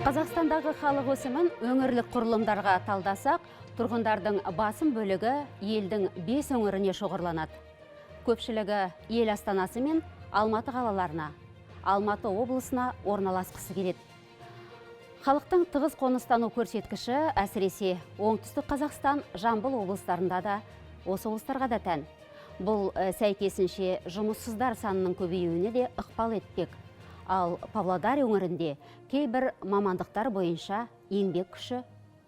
Қазақстандағы халық өсімін өңірлік құрылымдарға талдасақ, тұрғындардың басым бөлігі елдің 5 өңіріне шоғырланады. Көпшілігі ел астанасы мен Алматы қалаларына, Алматы облысына орналасқысы келеді. Халықтың тығыз қоныстану көрсеткіші әсіресе оңтүстік Қазақстан, Жамбыл облыстарында да, осы облыстарға да тән. Бұл сәйкесінше жұмыссыздар санының көбеюіне де ықпал етпек. Ал Павлодар өңірінде кейбір мамандықтар бойынша еңбек күші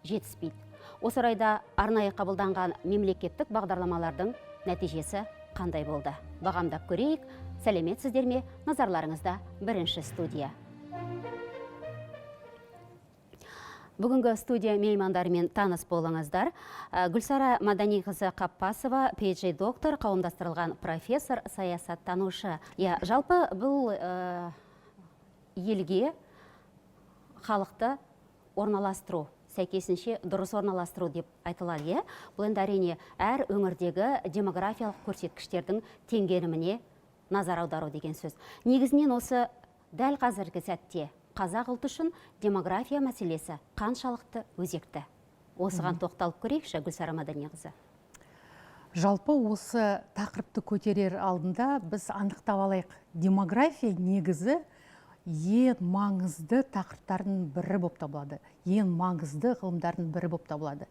жетіспейді. Осы орайда арнайы қабылданған мемлекеттік бағдарламалардың нәтижесі қандай болды? Бағамдап көрейік. Сәлеметсіздер ме? Назарларыңызда бірінші студия. Бүгінгі студия меймандарымен таныс болыңыздар. Гүлсара Маданиқызы Қаппасова, PhD доктор, қауымдастырылған профессор, саясаттанушы. Жалпы бұл елге халықты орналастыру, сәйкесінше дұрыс орналастыру деп айтылады. Бұл енді әрине әр өңірдегі демографиялық көрсеткіштердің теңгеріміне назар аудару деген сөз. Негізінен осы дәл қазіргі сәтте қазақ ұлты үшін демография мәселесі қаншалықты өзекті? Осыған тоқталып көрейікші, Гүлсара Маданиқызы. Жалпы осы тақырыпты көтерер алдында біз анықтап алайық. Демография негізі ең маңызды тақырыптардың бірі болып табылады. Ең маңызды ғылымдардың бірі болып табылады.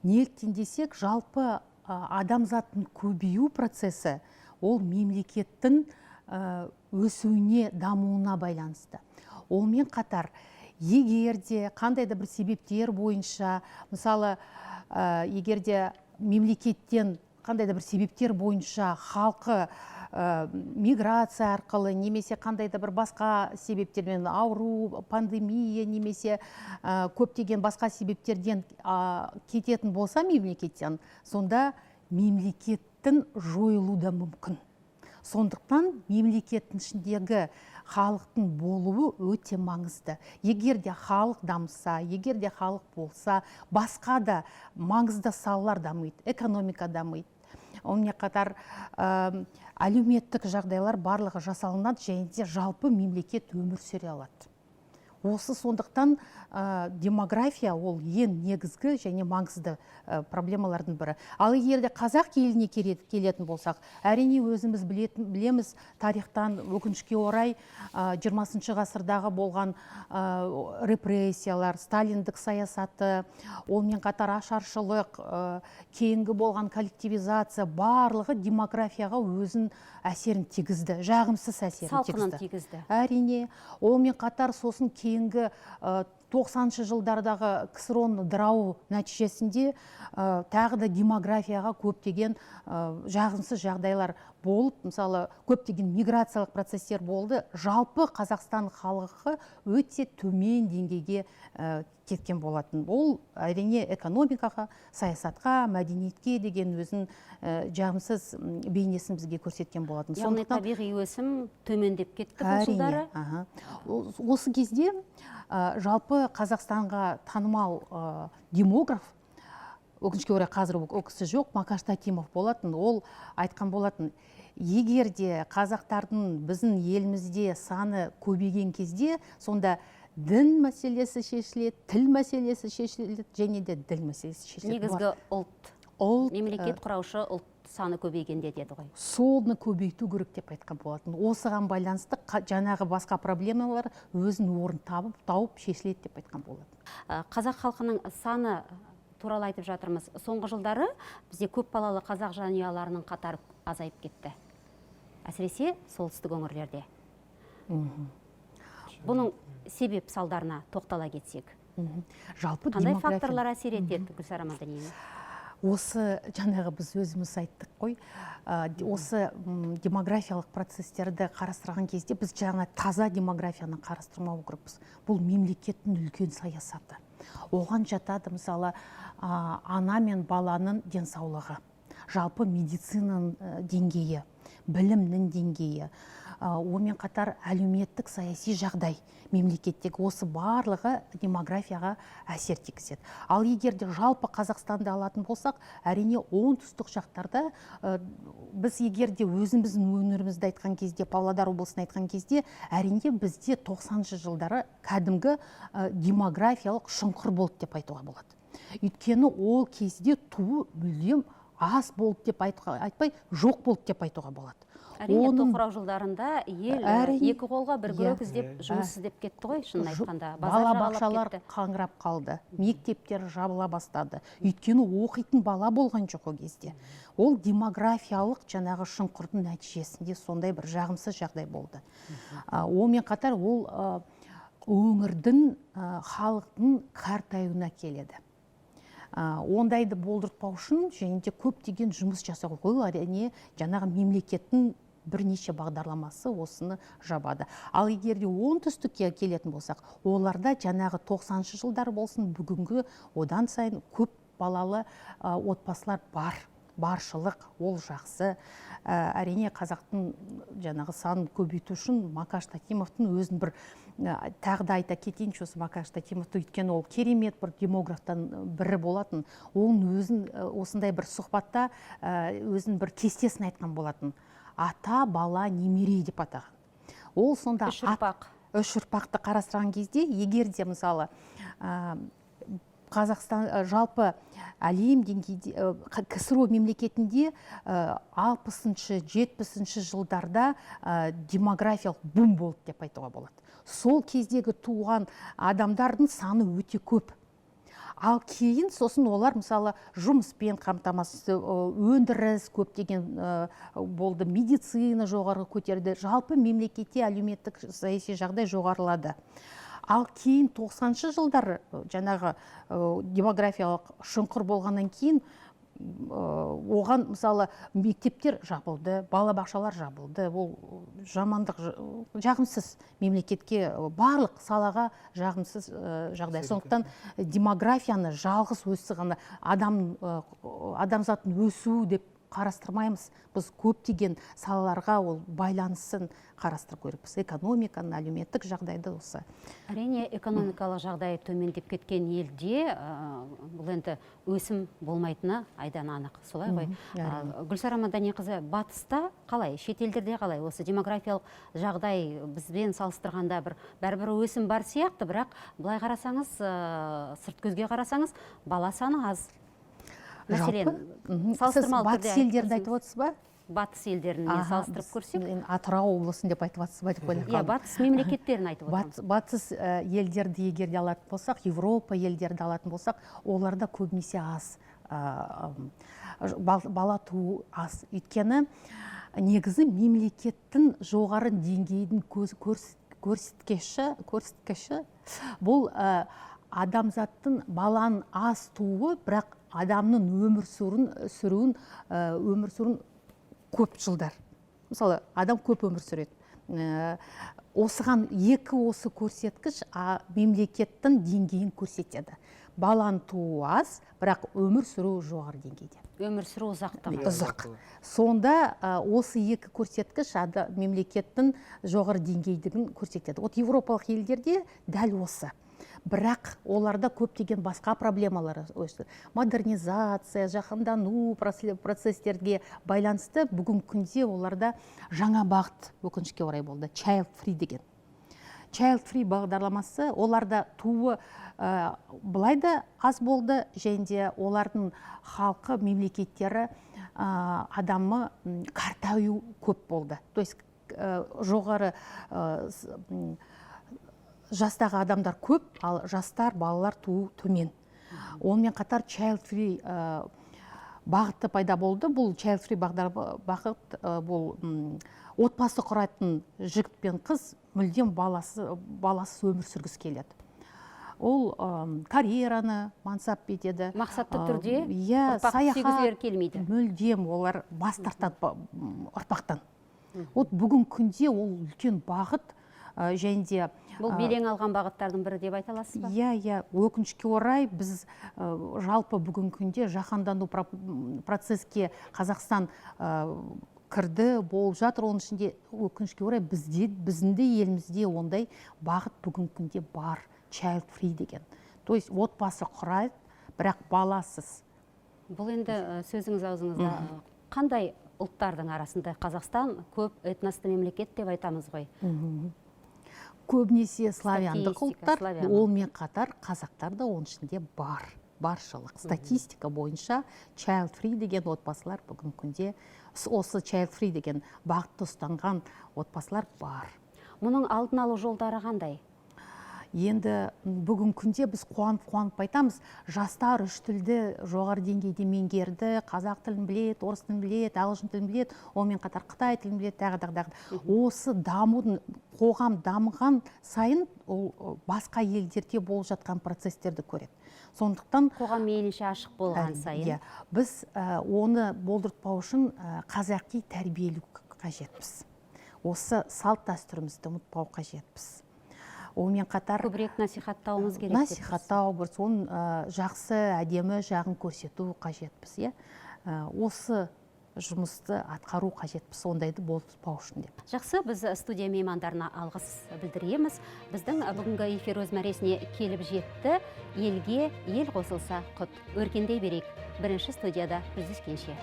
Неліктен десек, жалпы адамзаттың көбею процесі ол мемлекеттің өсуіне, дамуына байланысты. Олмен қатар, егерде қандайда бір себептер бойынша, мысалы, егерде мемлекеттен қандайда бір себептер бойынша халқы миграция арқылы, немесе қандайда бір басқа себептермен, ауру, пандемия, немесе көптеген басқа себептерден кететін болса мемлекеттен, сонда мемлекеттің жойылуы да мүмкін. Сондықтан мемлекеттің ішіндегі халықтың болуы өте маңызды. Егерде халық дамыса, егерде халық болса, басқа да маңызды салалар дамиды, экономика дамиды. Онымен қатар әлеуметтік жағдайлар барлығы жасалынады, және де жалпы мемлекет өмір сүре алады. Осы сондықтан демография ол ең негізгі және маңызды проблемалардың бірі. Ал егерде қазақ еліне келетін болсақ, әрине өзіміз білеміз тарихтан өкінішке орай 20 ғасырдағы болған репрессиялар, сталиндік саясаты, онымен қатар ашаршылық, кейінгі болған коллективизация, барлығы демографияға өзін әсерін тигізді, жағымсыз әсерін тигізді. Әрине, онымен қатар сосын кейінгі 90-шы жылдардағы КСРО-ның ыдырауы нәтижесінде тағы да демографияға көптеген жағымсыз жағдайлар болып, мысалы, көптеген миграциялық процестер болды. Жалпы Қазақстан халқы өте төмен деңгейге кеткен болатын. Ол әрине экономикаға, саясатқа, мәдениетке деген өзін жағымсыз бейнесін бізге көрсеткен болатын. Яғни табиғи өсім төмендеп кетті бұл жылдары? Осы кезде жалпы Қазақстанға танымал демограф, өкінішке орай қазір ол кісі жоқ, Макаш Такимов болатын, ол айтқан болатын, егерде қазақтардың біздің елімізде саны көбейген кезде, сонда дін мәселесі шешіледі, тіл мәселесі шешіледі, және де діл мәселесі шешіледі. Негізгі ұлт, мемлекет құраушы ұлт саны көбейгенде деді ғой. Солны көбейту керек деп айтқан болатын. Осыған байланысты жаңағы басқа проблемалар өзін орын тауып шешіледі деп айтқан болатын. Қазақ халқының саны туралы айтып жатырмыз. Соңғы жылдары бізде көп балалы қазақ жанұяларының қатары азайып кетті. Әсіресе солтүстік өңірлерде. Бұның себеп салдарына тоқтала кетсек. Қандай факторлар әсер етеді, Гүлсара Маданиқызы? Осы жаңағы біз өзіміз айттық қой, осы демографиялық процестерді қарастырған кезде біз жаңа таза демографияны қарастырмау керекпіз. Бұл мемлекеттің үлкен саясаты. Оған жатады, мысалы, ана мен баланың денсаулығы, жалпы медицинаның деңгейі, білімнің деңгейі, онымен қатар әлеуметтік саяси жағдай мемлекеттегі, осы барлығы демографияға әсер тигізеді. Ал егер де жалпы Қазақстанды алатын болсақ, әрине оңтүстік жақтарда біз егер де өзіміздің өңірімізді айтқан кезде, Павлодар облысын айтқан кезде, әрине бізде 90-шы жылдары кәдімгі демографиялық шұңқыр болды деп айтуға болады. Өйткені ол кезде туу мүлдем аз болды деп айтпай, жоқ болды деп айтуға болады. Әрине, тоқырау жылдарында ел екі қолға бір күрек іздеп жұмыс іздеп кетті ғой, шынын айтқанда. Балабақшалар қаңырап қалды, мектептер жабыла бастады. Өйткені оқитын бала болған жоқ ол кезде. Ол демографиялық жаңағы шұңқырдың нәтижесінде сондай бір жағымсыз жағдай болды. Онымен қатар ол өңірдің, халықтың қартаюына келеді. Ондайды болдыртпау үшін және де көптеген жұмыс жасау ғой, әрине жаңағы мемлекеттің бірнеше бағдарламасы осыны жабады. Ал егер де оңтүстікке келетін болсақ, оларда жаңағы 90-шы жылдар болсын, бүгінгі одан сайын көп балалы отбасылар бар. Баршылық, ол жақсы. Әрине қазақтың жаңағы санын көбейту үшін Макаш Такимовтың өзін бір тағы да айта кетейінші, осы Макаш Такимовты, өйткені ол керемет бір демографтан бірі болатын. Оның өзін осындай бір сұхбатта өзін бір кестесін айтқан болатын. Ата, бала, немере деп атаған. Ол сонда үш ұрпақты қарастырған кезде, егер де мысалы Қазақстан жалпы әлем деңгейде КСРО мемлекетінде 60-шы, 70-ші жылдарда демографиялық бум болды деп айтуға болады. Сол кездегі туған адамдардың саны өте көп. Ал кейін сосын олар мысалы жұмыспен қамтамасыз, өндіріс көптеген болды, медицина жоғары көтерді, жалпы мемлекетте әлеуметтік саяси жағдай жоғарылады. Ал кейін 90-шы жылдар жаңағы демографиялық шұңқыр болғаннан кейін оған мысалы мектептер жабылды, балабақшалар жабылды. Ол жамандық, жағымсыз мемлекетке, барлық салаға жағымсыз жағдай. Сондықтан демографияны жалғыз өсі ғана адамзаттың өсуі деп қарастырмаймыз. Біз көптеген салаларға ол байланысын қарастырып көріппіз. Экономиканы, әлеуметтік жағдайды осы. Әрине, экономикалық жағдай төмендеп кеткен елде бұл енді өсім болмайтыны айдан анық. Солай ғой. Гүлсара Маданиқызы, батыста қалай, шетелдерде қалай? Осы демографиялық жағдай бізбен салыстырғанда бәрібір өсім бар сияқты, бірақ былай қарасаңыз, сырт көзге қарасаңыз, бала саны аз. Мәселен, сіз батыс елдерді айтып отырсыз ба? Батыс елдеріне салыстырып көрсек? Атырау облысын деп айтып отырсыз ба деп ойлап қалдым. Батыс мемлекеттерін айтып отырмыз. Батыс елдерді егер де алатын болсақ, Европа елдерді алатын болсақ, оларда көбінесе аз, бала туу аз. Өйткені негізі мемлекеттің жоғары деңгейдің көрсеткіші бұл адамзаттың баланың аз туы, бірақ адамның өмір сүруін көп жылдар. Мысалы, адам көп өмір сүреді. Осыған осы көрсеткіш мемлекеттің деңгейін көрсетеді. Баланың туы аз, бірақ өмір сүру жоғары деңгейде. Өмір сүру ұзақтығы. Ұзақ. Сонда осы екі көрсеткіш мемлекеттің жоғары деңгейдігін көрсетеді. От Европалық елдерде дәл осы. Бірақ оларда көптеген басқа проблемалар, модернизация, жаһандану процестерге байланысты бүгін күнде оларда жаңа бағыт өкінішке орай болды, child free деген. Child free бағдарламасы оларда туы былай да аз болды, және де олардың халқы, мемлекеттері адамы қартаю көп болды. То есть жоғары жастағы адамдар көп, ал жастар, балалар туу төмен. Онымен қатар child free бағыты пайда болды. Бұл child free бағыт бұл отбасы құратын жігіт пен қыз мүлдем баласыз өмір сүргісі келеді. Ол карьераны мансап етеді. Мақсатты түрде ұрпақ тегізер келмейді. Мүлдем олар бас тартады ұрпақтан. Вот бүгін күнде ол үлкен бағыт. Және де бұл белең алған бағыттардың бірі деп айта аласыз ба? Иә, өкінішке орай біз жалпы бүгін күнде жаһандану процеске Қазақстан кірді болып жатыр. Оның ішінде өкінішке орай біздің де елімізде ондай бағыт бүгінгі күнде бар, child free деген. То есть отбасы құрайды, бірақ баласыз. Бұл енді сөзіңіз аузыңызда қандай ұлттардың арасында? Қазақстан көп этносты мемлекет деп айтамыз ғой. Көбінесе славяндық Статистика, ұлттар, славян. олмен қатар қазақтар да оның ішінде баршылық. Статистика бойынша child free деген отбасылар бүгінгі күнде, осы child free деген бағытты ұстанған отбасылар бар. Мұның алдын алу жолдары қандай? Енді бүгін күнде біз қуанып айтамыз, жастар үш тілді жоғары деңгейде меңгерді, қазақ тілін біледі, орыс тілін біледі, ағылшын тілін біледі, онымен қатар қытай тілін біледі, тағы. Осы дамудың, қоғам дамыған сайын басқа елдерде болып жатқан процестерді көреді. Сондықтан Қоғам мейлінше ашық болған сайын. Біз оны болдыртпау үшін қазақи тәрбиелеу қажетпіз. Осы салт дәстүрімізді ұмытпау қажетпіз. Онымен қатар Көбірек насихаттауымыз керек. насихаттау, бір соның жақсы, әдемі жағын көрсету қажетпіз. Осы жұмысты атқару қажетпіз, ондайды болдыртпау үшін деп. Жақсы, біз студия меймандарына алғыс білдіреміз. Біздің бүгінгі эфир өз мәресіне келіп жетті. Елге ел қосылса құт. Өркендей берейік. Бірінші студияда жүздескенше.